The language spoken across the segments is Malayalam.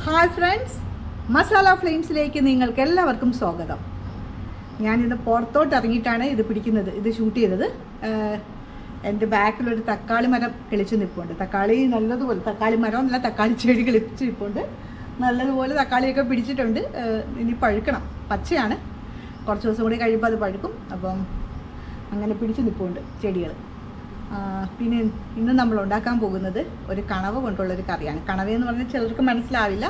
ഹായ് ഫ്രണ്ട്സ്, മസാല ഫ്ലെയിംസിലേക്ക് നിങ്ങൾക്ക് എല്ലാവർക്കും സ്വാഗതം. ഞാനിന്ന് പുറത്തോട്ട് ഇറങ്ങിയിട്ടാണ് ഇത് പിടിക്കുന്നത്, ഇത് ഷൂട്ട് ചെയ്തത്. എൻ്റെ ബാക്കിലൊരു തക്കാളി മരം കിളിച്ച് നിൽപ്പുണ്ട്. തക്കാളി നല്ലതുപോലെ, തക്കാളി മരം നല്ല തക്കാളി ചെടി കിളിച്ച് നിൽപ്പുണ്ട്. നല്ലതുപോലെ തക്കാളിയൊക്കെ പിടിച്ചിട്ടുണ്ട്. ഇനി പഴുക്കണം. പച്ചയാണ്, കുറച്ച് ദിവസം കൂടി കഴിയുമ്പോൾ അത് പഴുക്കും. അപ്പം അങ്ങനെ പിടിച്ച് നിൽപ്പുണ്ട് ചെടികൾ. പിന്നെ ഇന്ന് നമ്മൾ ഉണ്ടാക്കാൻ പോകുന്നത് ഒരു കണവ കൊണ്ടുള്ളൊരു കറിയാണ്. കണവയെന്ന് പറഞ്ഞാൽ ചിലർക്ക് മനസ്സിലാവില്ല.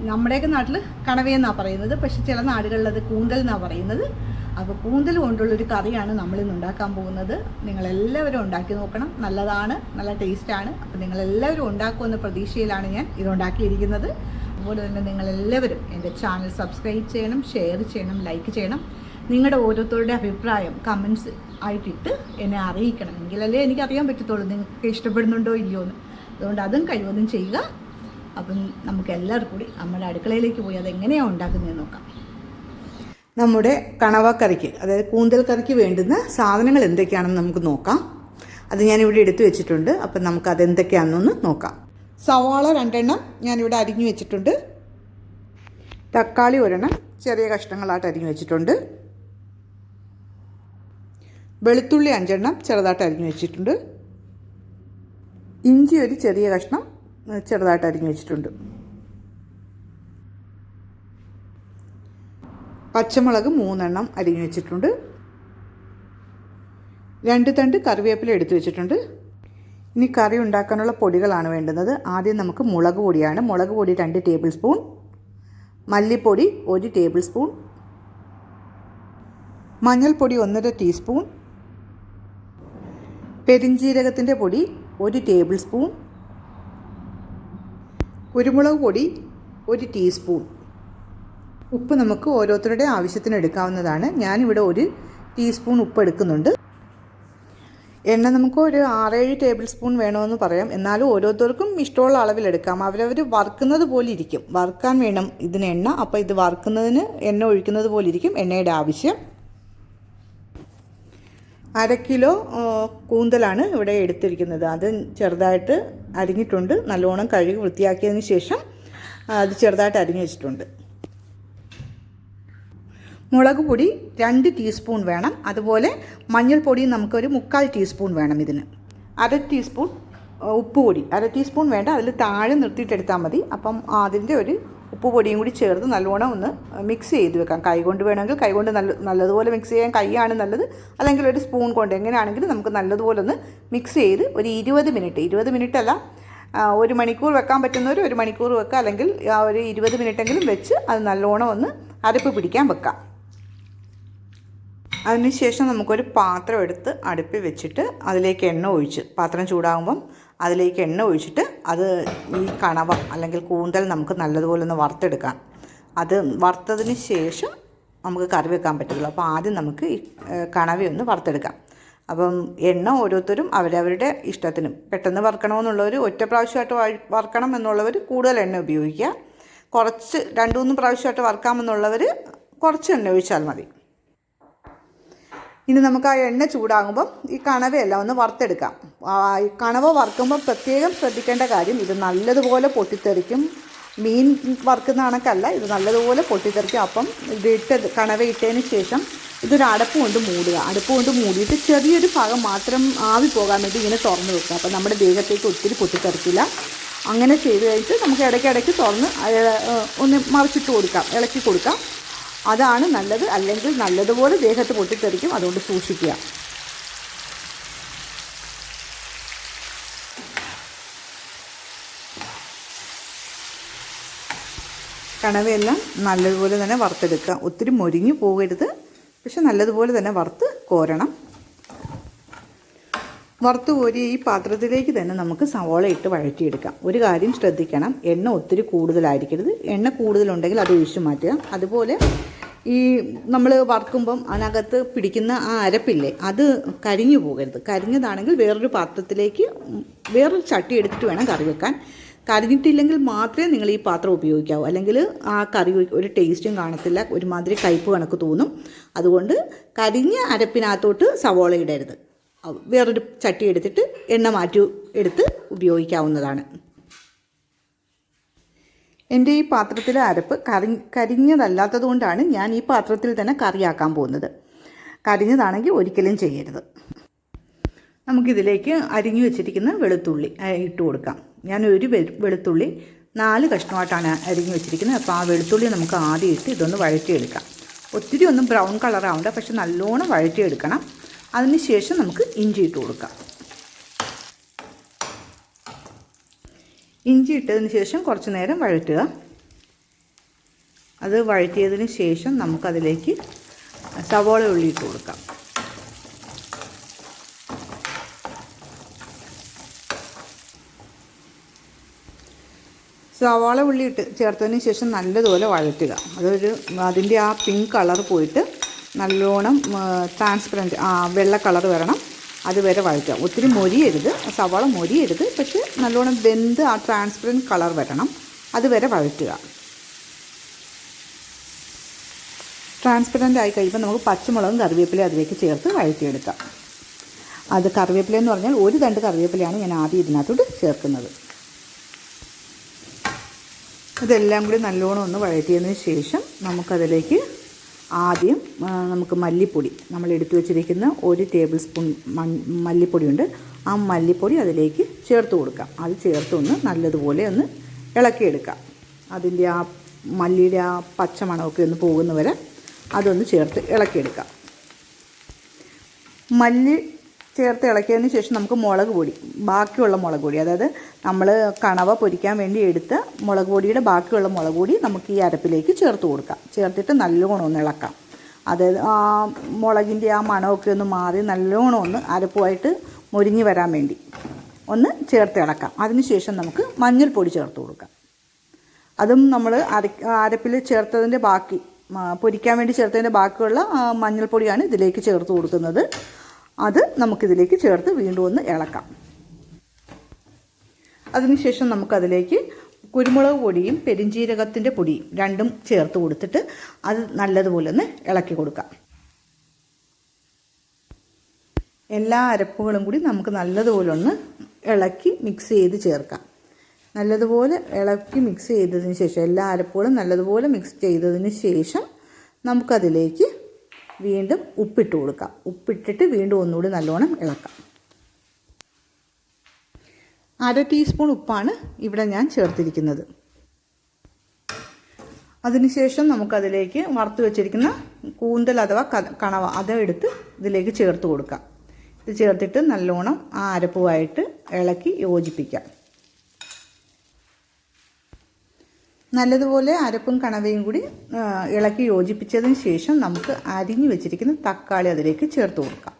നമ്മുടെയൊക്കെ നാട്ടിൽ കണവയെന്നാണ് പറയുന്നത്, പക്ഷേ ചില നാടുകളിൽ അത് കൂന്തൽ എന്നാണ് പറയുന്നത്. അപ്പോൾ കൂന്തൽ കൊണ്ടുള്ളൊരു കറിയാണ് നമ്മളിന്ന് ഉണ്ടാക്കാൻ പോകുന്നത്. നിങ്ങളെല്ലാവരും ഉണ്ടാക്കി നോക്കണം, നല്ലതാണ്, നല്ല ടേസ്റ്റാണ്. അപ്പോൾ നിങ്ങളെല്ലാവരും ഉണ്ടാക്കുമെന്ന പ്രതീക്ഷയിലാണ് ഞാൻ ഇതുണ്ടാക്കിയിരിക്കുന്നത്. അതുപോലെ തന്നെ നിങ്ങളെല്ലാവരും എൻ്റെ ചാനൽ സബ്സ്ക്രൈബ് ചെയ്യണം, ഷെയർ ചെയ്യണം, ലൈക്ക് ചെയ്യണം. നിങ്ങളുടെ ഓരോരുത്തരുടെ അഭിപ്രായം കമൻസ് ആയിട്ടിട്ട് എന്നെ അറിയിക്കണം. എങ്കിലല്ലേ എനിക്കറിയാൻ പറ്റത്തുള്ളൂ നിങ്ങൾക്ക് ഇഷ്ടപ്പെടുന്നുണ്ടോ ഇല്ലയോ എന്ന്. അതുകൊണ്ട് അതും കഴിവതും ചെയ്യുക. അപ്പം നമുക്ക് എല്ലാവർക്കും കൂടി നമ്മുടെ അടുക്കളയിലേക്ക് പോയി അതെങ്ങനെയാണ് ഉണ്ടാക്കുന്നതെന്ന് നോക്കാം. നമ്മുടെ കണവക്കറിക്ക്, അതായത് കൂന്തൽ കറിക്ക് വേണ്ടുന്ന സാധനങ്ങൾ എന്തൊക്കെയാണെന്ന് നമുക്ക് നോക്കാം. അത് ഞാനിവിടെ എടുത്തു വെച്ചിട്ടുണ്ട്. അപ്പം നമുക്കത് എന്തൊക്കെയാണെന്നൊന്ന് നോക്കാം. സവാള 2 എണ്ണം ഞാനിവിടെ അരിഞ്ഞു വെച്ചിട്ടുണ്ട്. തക്കാളി 1 എണ്ണം ചെറിയ കഷ്ണങ്ങളായിട്ട് അരിഞ്ഞു വെച്ചിട്ടുണ്ട്. വെളുത്തുള്ളി 5 എണ്ണം ചെറുതായിട്ട് അരിഞ്ഞു വെച്ചിട്ടുണ്ട്. ഇഞ്ചി ഒരു ചെറിയ കഷ്ണം ചെറുതായിട്ട് അരിഞ്ഞു വെച്ചിട്ടുണ്ട്. പച്ചമുളക് 3 എണ്ണം അരിഞ്ഞു വെച്ചിട്ടുണ്ട്. 2 തണ്ട് കറിവേപ്പില എടുത്തു വെച്ചിട്ടുണ്ട്. ഇനി കറി ഉണ്ടാക്കാനുള്ള പൊടികളാണ് വേണ്ടുന്നത്. ആദ്യം നമുക്ക് മുളക് പൊടിയാണ്. മുളക് പൊടി 2 ടേബിൾ സ്പൂൺ, മല്ലിപ്പൊടി 1 ടേബിൾ സ്പൂൺ, മഞ്ഞൾപ്പൊടി 1.5 ടീസ്പൂൺ, പെരിഞ്ജീരകത്തിൻ്റെ പൊടി 1 ടേബിൾ സ്പൂൺ, കുരുമുളക് പൊടി 1 ടീസ്പൂൺ. ഉപ്പ് നമുക്ക് ഓരോരുത്തരുടെ ആവശ്യത്തിന് എടുക്കാവുന്നതാണ്. ഞാനിവിടെ 1 ടീസ്പൂൺ ഉപ്പ് എടുക്കുന്നുണ്ട്. എണ്ണ നമുക്ക് ഒരു 6-7 ടേബിൾ സ്പൂൺ വേണമെന്ന് പറയാം. എന്നാലും ഓരോരുത്തർക്കും ഇഷ്ടമുള്ള അളവിലെടുക്കാം. അവരവർ വറുക്കുന്നത് പോലെ ഇരിക്കും. വറുക്കാൻ വേണം ഇതിന് എണ്ണ. അപ്പോൾ ഇത് വറുക്കുന്നതിന് എണ്ണ ഒഴിക്കുന്നത് പോലെ ഇരിക്കും എണ്ണയുടെ ആവശ്യം. 1/2 കിലോ കൂന്തലാണ് ഇവിടെ എടുത്തിരിക്കുന്നത്. അത് ചെറുതായിട്ട് അരിഞ്ഞിട്ടുണ്ട്. നല്ലോണം കഴുകി വൃത്തിയാക്കിയതിന് ശേഷം അത് ചെറുതായിട്ട് അരിഞ്ഞു വെച്ചിട്ടുണ്ട്. മുളക് പൊടി 2 ടീസ്പൂൺ വേണം. അതുപോലെ മഞ്ഞൾപ്പൊടി നമുക്കൊരു 3/4 ടീസ്പൂൺ വേണം. ഇതിന് 1/2 ടീസ്പൂൺ ഉപ്പ് പൊടി, 1/2 ടീസ്പൂൺ വേണ്ട, അതിൽ താഴെ നിർത്തിയിട്ടെടുത്താൽ മതി. അപ്പം അതിൻ്റെ ഒരു ഉപ്പ് പൊടിയും കൂടി ചേർത്ത് നല്ലോണം ഒന്ന് മിക്സ് ചെയ്ത് വെക്കാം. കൈകൊണ്ട് വേണമെങ്കിൽ കൈകൊണ്ട് നല്ലതുപോലെ മിക്സ് ചെയ്യാൻ കൈയാണ് നല്ലത്, അല്ലെങ്കിൽ ഒരു സ്പൂൺ കൊണ്ട് എങ്ങനെയാണെങ്കിലും നമുക്ക് നല്ലതുപോലെ ഒന്ന് മിക്സ് ചെയ്ത് ഒരു 20 മിനിറ്റ് അല്ല, 1 മണിക്കൂർ വെക്കാൻ പറ്റുന്നവർ 1 മണിക്കൂർ വെക്കുക, അല്ലെങ്കിൽ ഒരു 20 മിനിറ്റെങ്കിലും വെച്ച് അത് നല്ലോണം ഒന്ന് അരപ്പ് പിടിക്കാൻ വെക്കാം. അതിനുശേഷം നമുക്കൊരു പാത്രം എടുത്ത് അടുപ്പിൽ വെച്ചിട്ട് അതിലേക്ക് എണ്ണ ഒഴിച്ച്, പാത്രം ചൂടാകുമ്പം അതിലേക്ക് എണ്ണ ഒഴിച്ചിട്ട് അത് ഈ കണവ അല്ലെങ്കിൽ കൂന്തൽ നമുക്ക് നല്ലതുപോലെ ഒന്ന് വറുത്തെടുക്കാം. അത് വറുത്തതിന് ശേഷം നമുക്ക് കറി വെക്കാൻ പറ്റുള്ളൂ. അപ്പോൾ ആദ്യം നമുക്ക് ഈ കണവയൊന്ന് വറുത്തെടുക്കാം. അപ്പം എണ്ണ ഓരോരുത്തരും അവരവരുടെ ഇഷ്ടത്തിന്, പെട്ടെന്ന് വറുക്കണമെന്നുള്ളവർ 1 പ്രാവശ്യമായിട്ട് വറുക്കണം എന്നുള്ളവർ കൂടുതൽ എണ്ണ ഉപയോഗിക്കുക. കുറച്ച് 2-3 പ്രാവശ്യമായിട്ട് വറുക്കാമെന്നുള്ളവർ കുറച്ച് എണ്ണ ഒഴിച്ചാൽ മതി. ഇനി നമുക്ക് ആ എണ്ണ ചൂടാകുമ്പം ഈ കണവയെല്ലാം ഒന്ന് വറുത്തെടുക്കാം. ഈ കണവ വറുക്കുമ്പോൾ പ്രത്യേകം ശ്രദ്ധിക്കേണ്ട കാര്യം, ഇത് നല്ലതുപോലെ പൊട്ടിത്തെറിക്കും. മീൻ വറുക്കുന്ന കണക്കല്ല, ഇത് നല്ലതുപോലെ പൊട്ടിത്തെറിക്കും. അപ്പം കണവ ഇട്ടതിന് ശേഷം ഇതൊരു അടപ്പ് കൊണ്ട് മൂടുക. അടപ്പ് കൊണ്ട് മൂടിയിട്ട് ചെറിയൊരു ഭാഗം മാത്രം ആവി പോകാൻ വേണ്ടി ഇങ്ങനെ തുറന്ന് വെക്കുക. അപ്പം നമ്മുടെ ദേഹത്തേക്ക് ഒത്തിരി പൊട്ടിത്തെറിക്കില്ല. അങ്ങനെ ചെയ്ത് കഴിഞ്ഞിട്ട് നമുക്ക് ഇടയ്ക്കിടയ്ക്ക് തുറന്ന് ഒന്ന് മറിച്ചിട്ട് കൊടുക്കാം, ഇളക്കി കൊടുക്കാം. അതാണ് നല്ലത്. അല്ലെങ്കിൽ നല്ലതുപോലെ ദേഹത്ത് പൊട്ടിത്തെറിക്കും. അതുകൊണ്ട് സൂക്ഷിക്കുക. കണവയെല്ലാം നല്ലതുപോലെ തന്നെ വറുത്തെടുക്കുക. ഒത്തിരി മൊരിഞ്ഞു പോകരുത്, പക്ഷെ നല്ലതുപോലെ തന്നെ വറുത്ത് കോരണം. വറുത്ത് കോരിയ ഈ പാത്രത്തിലേക്ക് തന്നെ നമുക്ക് സവാള ഇട്ട് വഴറ്റിയെടുക്കാം. ഒരു കാര്യം ശ്രദ്ധിക്കണം, എണ്ണ ഒത്തിരി കൂടുതലായിരിക്കരുത്. എണ്ണ കൂടുതലുണ്ടെങ്കിൽ അത് ഒഴിച്ചു മാറ്റുക. അതുപോലെ ഈ നമ്മൾ വറുക്കുമ്പം അതിനകത്ത് പിടിക്കുന്ന ആ അരപ്പില്ലേ, അത് കരിഞ്ഞു പോകരുത്. കരിഞ്ഞതാണെങ്കിൽ വേറൊരു പാത്രത്തിലേക്ക്, വേറൊരു ചട്ടി എടുത്തിട്ട് വേണം കറി വെക്കാൻ. കരിഞ്ഞിട്ടില്ലെങ്കിൽ മാത്രമേ നിങ്ങൾ ഈ പാത്രം ഉപയോഗിക്കാവൂ. അല്ലെങ്കിൽ ആ കറി ഒരു ടേസ്റ്റും കാണത്തില്ല, ഒരുമാതിരി കയ്പ്പ് കണക്ക് തോന്നും. അതുകൊണ്ട് കരിഞ്ഞ അരപ്പിനകത്തോട്ട് സവാള ഇടരുത്. വേറൊരു ചട്ടി എടുത്തിട്ട് എണ്ണ മാറ്റി എടുത്ത് ഉപയോഗിക്കാവുന്നതാണ്. എൻ്റെ ഈ പാത്രത്തിലെ അരപ്പ് കരിഞ്ഞതല്ലാത്തത് കൊണ്ടാണ് ഞാൻ ഈ പാത്രത്തിൽ തന്നെ കറിയാക്കാൻ പോകുന്നത്. കരിഞ്ഞതാണെങ്കിൽ ഒരിക്കലും ചെയ്യരുത്. നമുക്കിതിലേക്ക് അരിഞ്ഞു വെച്ചിരിക്കുന്ന വെളുത്തുള്ളി ഇട്ട് കൊടുക്കാം. ഞാൻ ഒരു വെളുത്തുള്ളി 4 കഷ്ണമായിട്ടാണ് അരിഞ്ഞു വെച്ചിരിക്കുന്നത്. അപ്പോൾ ആ വെളുത്തുള്ളി നമുക്ക് ആദ്യം ഇട്ട് ഇതൊന്ന് വഴറ്റിയെടുക്കാം. ഒത്തിരി ഒന്നും ബ്രൗൺ കളർ ആവണ്ട, പക്ഷെ നല്ലോണം വഴറ്റിയെടുക്കണം. അതിന് ശേഷം നമുക്ക് ഇഞ്ചി ഇട്ട് കൊടുക്കാം. ഇഞ്ചി ഇട്ടതിന് ശേഷം കുറച്ച് നേരം വഴറ്റുക. അത് വഴറ്റിയതിന് ശേഷം നമുക്കതിലേക്ക് സവോള ഉള്ളി ഇട്ട് കൊടുക്കാം. സവാള ഉള്ളി ചേർത്തതിന് ശേഷം നല്ലതുപോലെ വഴറ്റുക. അതിൻ്റെ ആ പിങ്ക് കളർ പോയിട്ട് നല്ലോണം ട്രാൻസ്പെറൻറ്റ് വെള്ള കളർ വരണം, അതുവരെ വഴറ്റുക. ഒത്തിരി മൊരിയരുത്, സവാള മൊരിയരുത്, പക്ഷെ നല്ലോണം വെന്ത് ആ ട്രാൻസ്പെറൻറ്റ് കളർ വരണം, അതുവരെ വഴറ്റുക. ട്രാൻസ്പെറൻ്റ് ആയി കഴിയുമ്പോൾ നമുക്ക് പച്ചമുളകും കറിവേപ്പിലയും അതിലേക്ക് ചേർത്ത് വഴറ്റിയെടുക്കാം. അത് കറിവേപ്പില എന്ന് പറഞ്ഞാൽ 1 തണ്ട് കറിവേപ്പിലയാണ് ഞാൻ ആദ്യം ഇതിനകത്തോട്ട് ചേർക്കുന്നത്. ഇതെല്ലാം കൂടി നല്ലോണം ഒന്ന് വഴറ്റിയതിന് ശേഷം നമുക്കതിലേക്ക് ആദ്യം നമുക്ക് മല്ലിപ്പൊടി, നമ്മൾ എടുത്തു വെച്ചിരിക്കുന്ന 1 ടേബിൾ സ്പൂൺ മല്ലിപ്പൊടിയുണ്ട്. ആ മല്ലിപ്പൊടി അതിലേക്ക് ചേർത്ത് കൊടുക്കാം. അത് ചേർത്തൊന്ന് നല്ലതുപോലെ ഒന്ന് ഇളക്കിയെടുക്കാം. അതിൻ്റെ ആ മല്ലിയുടെ ആ പച്ചമണമൊക്കെ ഒന്ന് പോകുന്നവരെ അതൊന്ന് ചേർത്ത് ഇളക്കിയെടുക്കാം. മല്ലി ചേർത്ത് ഇളക്കിയതിന് ശേഷം നമുക്ക് മുളക് പൊടി, ബാക്കിയുള്ള മുളക് പൊടി, അതായത് നമ്മൾ കണവ പൊരിക്കാൻ വേണ്ടി എടുത്ത മുളക് പൊടിയുടെ ബാക്കിയുള്ള മുളക് പൊടി നമുക്ക് ഈ അരപ്പിലേക്ക് ചേർത്ത് കൊടുക്കാം. ചേർത്തിട്ട് നല്ലോണം ഒന്ന് ഇളക്കാം. അതായത് ആ മുളകിൻ്റെ ആ മണമൊക്കെ ഒന്ന് മാറി നല്ലോണം ഒന്ന് അരപ്പുമായിട്ട് മൊരിഞ്ഞ് വരാൻ വേണ്ടി ഒന്ന് ചേർത്ത് ഇളക്കാം. അതിനുശേഷം നമുക്ക് മഞ്ഞൾപ്പൊടി ചേർത്ത് കൊടുക്കാം. അതും നമ്മൾ അരപ്പിൽ ചേർത്തതിൻ്റെ ബാക്കി, പൊരിക്കാൻ വേണ്ടി ചേർത്തതിൻ്റെ ബാക്കിയുള്ള മഞ്ഞൾപ്പൊടിയാണ് ഇതിലേക്ക് ചേർത്ത് കൊടുക്കുന്നത്. അത് നമുക്കിതിലേക്ക് ചേർത്ത് വീണ്ടും ഒന്ന് ഇളക്കാം. അതിനുശേഷം നമുക്കതിലേക്ക് കുരുമുളക് പൊടിയും പെരിഞ്ജീരകത്തിൻ്റെ പൊടിയും രണ്ടും ചേർത്ത് കൊടുത്തിട്ട് അത് നല്ലതുപോലെ ഒന്ന് ഇളക്കി കൊടുക്കാം. എല്ലാ അരപ്പുകളും കൂടി നമുക്ക് നല്ലതുപോലെ ഒന്ന് ഇളക്കി മിക്സ് ചെയ്ത് ചേർക്കാം. നല്ലതുപോലെ ഇളക്കി മിക്സ് ചെയ്തതിന് ശേഷം, എല്ലാ അരപ്പുകളും നല്ലതുപോലെ മിക്സ് ചെയ്തതിന് ശേഷം നമുക്കതിലേക്ക് വീണ്ടും ഉപ്പിട്ട് കൊടുക്കാം. ഉപ്പിട്ടിട്ട് വീണ്ടും ഒന്നുകൂടി നല്ലോണം ഇളക്കാം. 1/2 ടീസ്പൂൺ ഉപ്പാണ് ഇവിടെ ഞാൻ ചേർത്തിരിക്കുന്നത്. അതിനുശേഷം നമുക്കതിലേക്ക് വറുത്ത് വെച്ചിരിക്കുന്ന കൂന്തൽ അഥവാ കണവ അതെടുത്ത് ഇതിലേക്ക് ചേർത്ത് കൊടുക്കാം. ഇത് ചേർത്തിട്ട് നല്ലോണം ആ അരപ്പുമായിട്ട് ഇളക്കി യോജിപ്പിക്കാം. നല്ലതുപോലെ അരപ്പും കണവയും കൂടി ഇളക്കി യോജിപ്പിച്ചതിന് ശേഷം നമുക്ക് അരിഞ്ഞു വെച്ചിരിക്കുന്ന തക്കാളി അതിലേക്ക് ചേർത്ത് കൊടുക്കാം.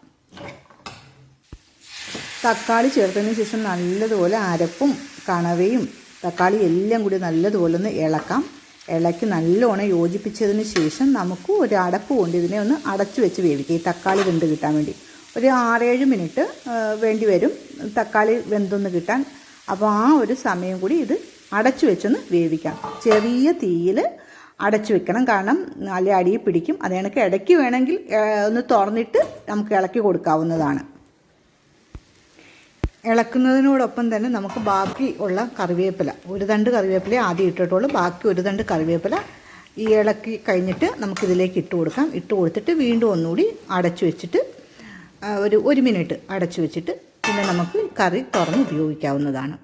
തക്കാളി ചേർത്തതിന് ശേഷം നല്ലതുപോലെ അരപ്പും കണവയും തക്കാളി എല്ലാം കൂടി നല്ലതുപോലെ ഒന്ന് ഇളക്കാം. ഇളക്കി നല്ലോണം യോജിപ്പിച്ചതിന് ശേഷം നമുക്ക് ഒരു അടപ്പ് കൊണ്ട് ഇതിനെ ഒന്ന് അടച്ചു വെച്ച് വേവിക്കാം. ഈ തക്കാളി വെന്ത് കിട്ടാൻ വേണ്ടി ഒരു 6-7 മിനിറ്റ് വേണ്ടി വരും തക്കാളി വെന്തൊന്ന് കിട്ടാൻ. അപ്പോൾ ആ ഒരു സമയം കൂടി ഇത് അടച്ചു വെച്ചൊന്ന് വേവിക്കാം. ചെറിയ തീയിൽ അടച്ചു വെക്കണം, കാരണം നല്ല അടിയിൽ പിടിക്കും. അത് കണക്ക് ഇടയ്ക്ക് വേണമെങ്കിൽ ഒന്ന് തുറന്നിട്ട് നമുക്ക് ഇളക്കി കൊടുക്കാവുന്നതാണ്. ഇളക്കുന്നതിനോടൊപ്പം തന്നെ നമുക്ക് ബാക്കി ഉള്ള കറിവേപ്പില, 1 തണ്ട് കറിവേപ്പില ആദ്യം ഇട്ടിട്ടുള്ളൂ, ബാക്കി 1 തണ്ട് കറിവേപ്പില ഈ ഇളക്കി കഴിഞ്ഞിട്ട് നമുക്കിതിലേക്ക് ഇട്ട് കൊടുക്കാം. ഇട്ട് കൊടുത്തിട്ട് വീണ്ടും ഒന്നുകൂടി അടച്ചു വെച്ചിട്ട് ഒരു 1 മിനിറ്റ് അടച്ചു വെച്ചിട്ട് പിന്നെ നമുക്ക് കറി തുറന്ന് ഉപയോഗിക്കാവുന്നതാണ്.